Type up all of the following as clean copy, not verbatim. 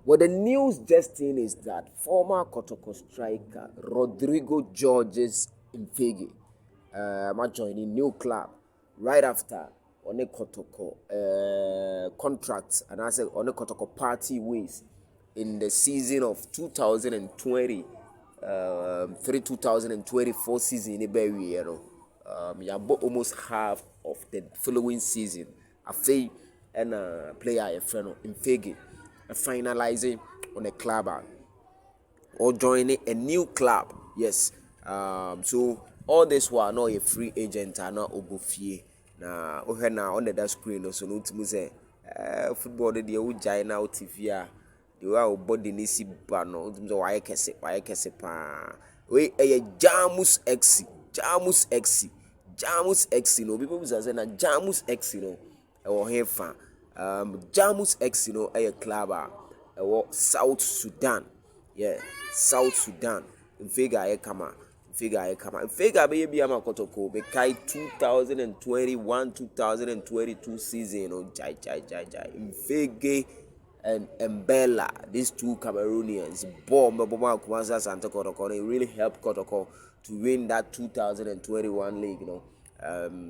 Well, the news just in is that former Kotoko striker Rodrigo Georges Mfegue might join a new club right after on a Kotoko contract, and I said on a Kotoko party ways in the season of 2020 2024 season in Berry, you bought almost half of the following season. I say and player a friend in Mfegue finalizing on a club or joining a new club. Yes. So all this while not a free agent and not obofie. Na ohe na on the screen so no timu say football de u jai na TV a the way body ni si ba no timu say why kese pa we Jamus X no people say na Jamus X no e wo he fa Jamus X no a club South Sudan. Yeah, South Sudan. Mfegue kama. Mfegue be bi ama Kotoko be kai 2021-2022 season jai. Mfegue and Mbella, these two Cameroonians, bomb Asante Kotoko. They really helped Kotoko to win that 2021 league,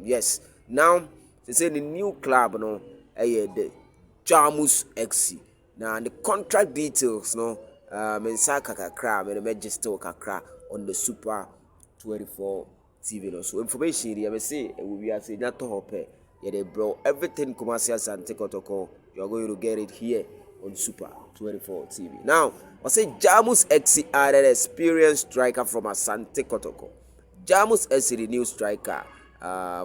yes. Now they say the new club, the Jamus XC. Now the contract details, Mensaka kakra, me register kakra on the Super 24 TV. So information here, I say we are saying that to hope. Yeah, they bro everything commercial Asante Kotoko. You are going to get it here on Super 24 TV. Now, I say Jamus XC added experienced striker from Asante Kotoko. Jamus XC, the new striker,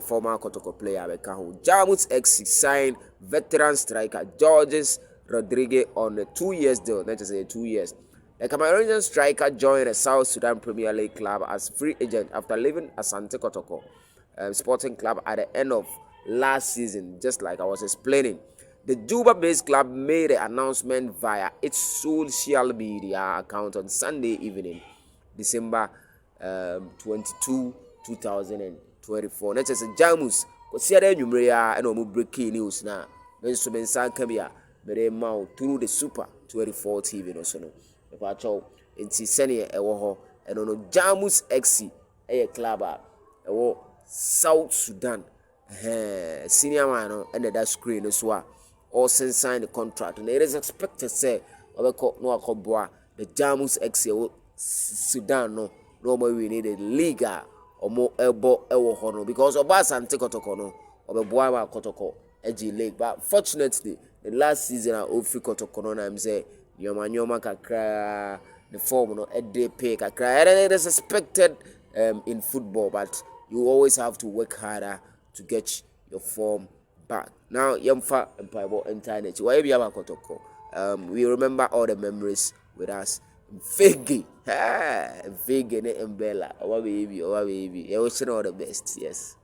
former Kotoko player. Jamus XC signed veteran striker Georges Rodriguez on a 2 years deal. Let's just say 2 years. The Cameroonian striker joined the South Sudan Premier League club as free agent after leaving Asante Kotoko Sporting Club at the end of last season, just like I was explaining. The Juba-based club made an announcement via its social media account on Sunday evening, December 22, 2024. Next is Jamus. Consider Numria and Omu breaking news now. When Sudan Kambia, through the Super 24 TV. No, so no. If I told in Senia Ewoho and on Jamus XC, a club at South Sudan. Senior man and that screen as well. Also signed the contract, and it is expected to say the Jamus XC Sudan no more we need a liga or more elbow hono because of Asante Kotoko no or the Boama Kotoko edgy league. But fortunately, the last season I offer Kotoko no I'm say Nyoma kakra the form no a day pay kakra. It is expected in football, but you always have to work harder to get your form back. Now, Yamfa and Paibo internet. Why be about Kotoko? We remember all the memories with us. Mfegue, Mfegue, Mbella, our baby. You wish all the best. Yes.